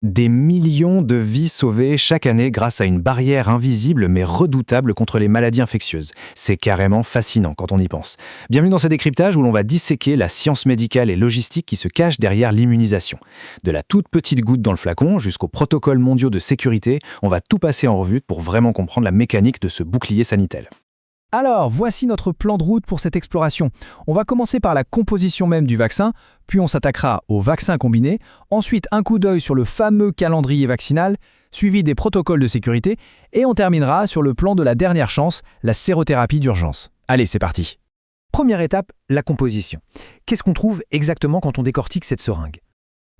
Des millions de vies sauvées chaque année grâce à une barrière invisible mais redoutable contre les maladies infectieuses. C'est carrément fascinant quand on y pense. Bienvenue dans ce décryptage où l'on va disséquer la science médicale et logistique qui se cache derrière l'immunisation. De la toute petite goutte dans le flacon jusqu'aux protocoles mondiaux de sécurité, on va tout passer en revue pour vraiment comprendre la mécanique de ce bouclier sanitaire. Alors, voici notre plan de route pour cette exploration. On va commencer par la composition même du vaccin, puis on s'attaquera au vaccin combiné, ensuite un coup d'œil sur le fameux calendrier vaccinal, suivi des protocoles de sécurité, et on terminera sur le plan de la dernière chance, la sérothérapie d'urgence. Allez, c'est parti. Première étape, la composition. Qu'est-ce qu'on trouve exactement quand on décortique cette seringue ?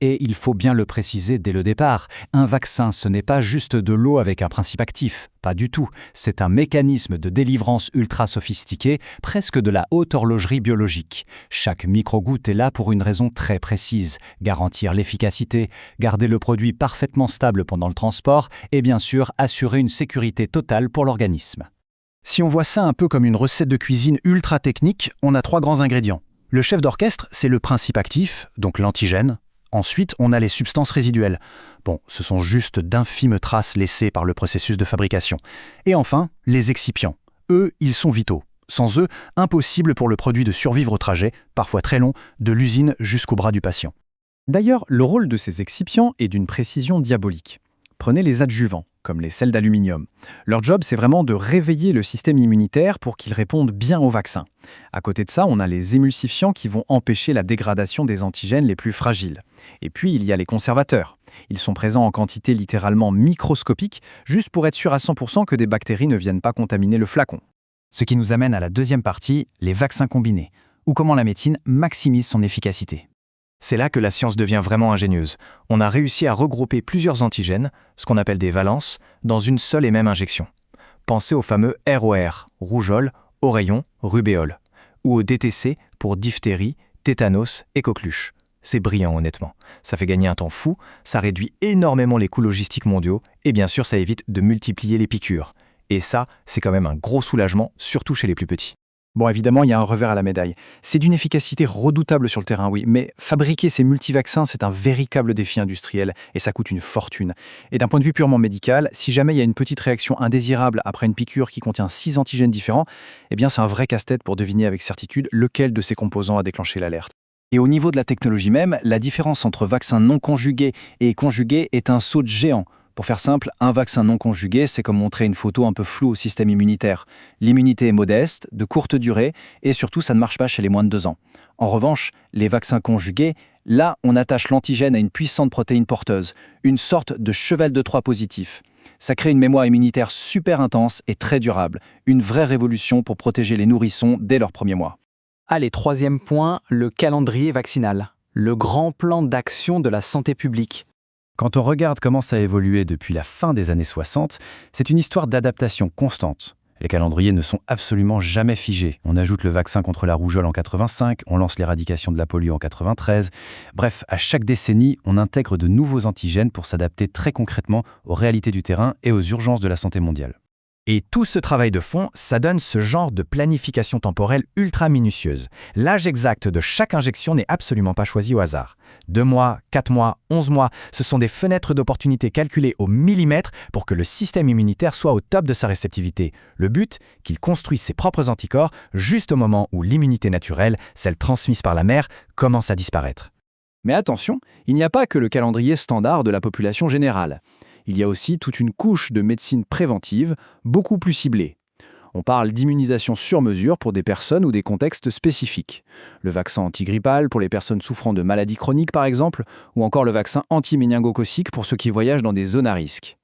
Et il faut bien le préciser dès le départ, un vaccin, ce n'est pas juste de l'eau avec un principe actif. Pas du tout. C'est un mécanisme de délivrance ultra sophistiqué, presque de la haute horlogerie biologique. Chaque microgoutte est là pour une raison très précise. Garantir l'efficacité, garder le produit parfaitement stable pendant le transport et bien sûr assurer une sécurité totale pour l'organisme. Si on voit ça un peu comme une recette de cuisine ultra technique, on a 3 grands ingrédients. Le chef d'orchestre, c'est le principe actif, donc l'antigène. Ensuite, on a les substances résiduelles. Bon, ce sont juste d'infimes traces laissées par le processus de fabrication. Et enfin, les excipients. Eux, ils sont vitaux. Sans eux, impossible pour le produit de survivre au trajet, parfois très long, de l'usine jusqu'au bras du patient. D'ailleurs, le rôle de ces excipients est d'une précision diabolique. Prenez les adjuvants, comme les sels d'aluminium. Leur job, c'est vraiment de réveiller le système immunitaire pour qu'il réponde bien au vaccin. À côté de ça, on a les émulsifiants qui vont empêcher la dégradation des antigènes les plus fragiles. Et puis, il y a les conservateurs. Ils sont présents en quantité littéralement microscopique, juste pour être sûr à 100% que des bactéries ne viennent pas contaminer le flacon. Ce qui nous amène à la deuxième partie, les vaccins combinés, ou comment la médecine maximise son efficacité. C'est là que la science devient vraiment ingénieuse. On a réussi à regrouper plusieurs antigènes, ce qu'on appelle des valences, dans une seule et même injection. Pensez au fameux ROR, rougeole, oreillon, rubéole, ou au DTC pour diphtérie, tétanos et coqueluche. C'est brillant honnêtement. Ça fait gagner un temps fou, ça réduit énormément les coûts logistiques mondiaux, et bien sûr ça évite de multiplier les piqûres. Et ça, c'est quand même un gros soulagement, surtout chez les plus petits. Bon, évidemment, il y a un revers à la médaille. C'est d'une efficacité redoutable sur le terrain, oui, mais fabriquer ces multivaccins, c'est un véritable défi industriel et ça coûte une fortune. Et d'un point de vue purement médical, si jamais il y a une petite réaction indésirable après une piqûre qui contient 6 antigènes différents, eh bien c'est un vrai casse-tête pour deviner avec certitude lequel de ces composants a déclenché l'alerte. Et au niveau de la technologie même, la différence entre vaccin non conjugué et conjugué est un saut de géant. Pour faire simple, un vaccin non conjugué, c'est comme montrer une photo un peu floue au système immunitaire. L'immunité est modeste, de courte durée, et surtout ça ne marche pas chez les moins de 2 ans. En revanche, les vaccins conjugués, là, on attache l'antigène à une puissante protéine porteuse, une sorte de cheval de Troie positif. Ça crée une mémoire immunitaire super intense et très durable, une vraie révolution pour protéger les nourrissons dès leurs premiers mois. Allez, troisième point, le calendrier vaccinal. Le grand plan d'action de la santé publique. Quand on regarde comment ça a évolué depuis la fin des années 60, c'est une histoire d'adaptation constante. Les calendriers ne sont absolument jamais figés. On ajoute le vaccin contre la rougeole en 85, on lance l'éradication de la polio en 93. Bref, à chaque décennie, on intègre de nouveaux antigènes pour s'adapter très concrètement aux réalités du terrain et aux urgences de la santé mondiale. Et tout ce travail de fond, ça donne ce genre de planification temporelle ultra minutieuse. L'âge exact de chaque injection n'est absolument pas choisi au hasard. 2 mois, 4 mois, 11 mois, ce sont des fenêtres d'opportunité calculées au millimètre pour que le système immunitaire soit au top de sa réceptivité. Le but, qu'il construise ses propres anticorps juste au moment où l'immunité naturelle, celle transmise par la mère, commence à disparaître. Mais attention, il n'y a pas que le calendrier standard de la population générale. Il y a aussi toute une couche de médecine préventive, beaucoup plus ciblée. On parle d'immunisation sur mesure pour des personnes ou des contextes spécifiques. Le vaccin antigrippal pour les personnes souffrant de maladies chroniques par exemple, ou encore le vaccin anti-méningocoquique pour ceux qui voyagent dans des zones à risque.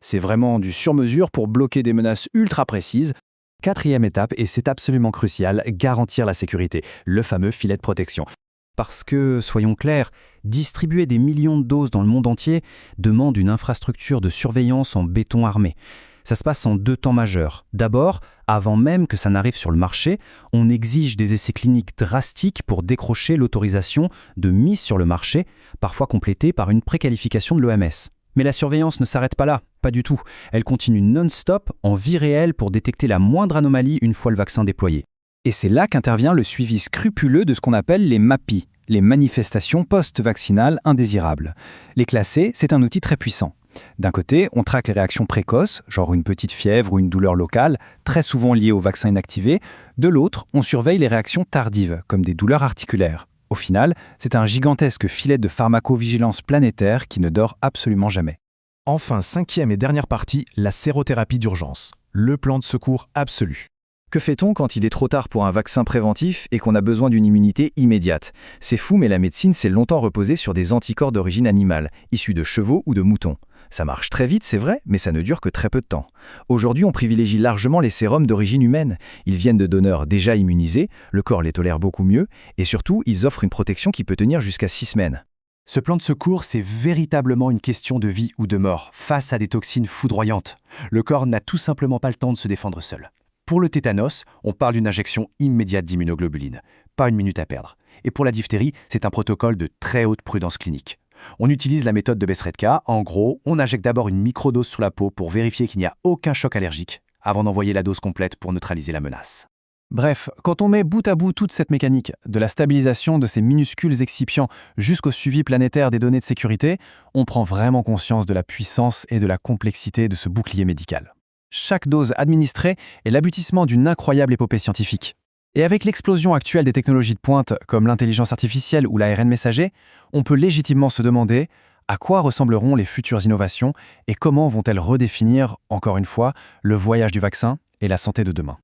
C'est vraiment du sur-mesure pour bloquer des menaces ultra précises. Quatrième étape, et c'est absolument crucial, garantir la sécurité, le fameux filet de protection. Parce que, soyons clairs, distribuer des millions de doses dans le monde entier demande une infrastructure de surveillance en béton armé. Ça se passe en 2 temps majeurs. D'abord, avant même que ça n'arrive sur le marché, on exige des essais cliniques drastiques pour décrocher l'autorisation de mise sur le marché, parfois complétée par une préqualification de l'OMS. Mais la surveillance ne s'arrête pas là, pas du tout. Elle continue non-stop, en vie réelle, pour détecter la moindre anomalie une fois le vaccin déployé. Et c'est là qu'intervient le suivi scrupuleux de ce qu'on appelle les MAPI, les manifestations post-vaccinales indésirables. Les classer, c'est un outil très puissant. D'un côté, on traque les réactions précoces, genre une petite fièvre ou une douleur locale, très souvent liée au vaccin inactivé. De l'autre, on surveille les réactions tardives, comme des douleurs articulaires. Au final, c'est un gigantesque filet de pharmacovigilance planétaire qui ne dort absolument jamais. Enfin, 5e et dernière partie, la sérothérapie d'urgence, le plan de secours absolu. Que fait-on quand il est trop tard pour un vaccin préventif et qu'on a besoin d'une immunité immédiate? C'est fou, mais la médecine s'est longtemps reposée sur des anticorps d'origine animale, issus de chevaux ou de moutons. Ça marche très vite, c'est vrai, mais ça ne dure que très peu de temps. Aujourd'hui, on privilégie largement les sérums d'origine humaine. Ils viennent de donneurs déjà immunisés, le corps les tolère beaucoup mieux, et surtout, ils offrent une protection qui peut tenir jusqu'à 6 semaines. Ce plan de secours, c'est véritablement une question de vie ou de mort, face à des toxines foudroyantes. Le corps n'a tout simplement pas le temps de se défendre seul. Pour le tétanos, on parle d'une injection immédiate d'immunoglobuline, pas une minute à perdre. Et pour la diphtérie, c'est un protocole de très haute prudence clinique. On utilise la méthode de Bessredka. En gros, on injecte d'abord une microdose sur la peau pour vérifier qu'il n'y a aucun choc allergique, avant d'envoyer la dose complète pour neutraliser la menace. Bref, quand on met bout à bout toute cette mécanique, de la stabilisation de ces minuscules excipients jusqu'au suivi planétaire des données de sécurité, on prend vraiment conscience de la puissance et de la complexité de ce bouclier médical. Chaque dose administrée est l'aboutissement d'une incroyable épopée scientifique. Et avec l'explosion actuelle des technologies de pointe comme l'intelligence artificielle ou l'ARN messager, on peut légitimement se demander à quoi ressembleront les futures innovations et comment vont-elles redéfinir, encore une fois, le voyage du vaccin et la santé de demain.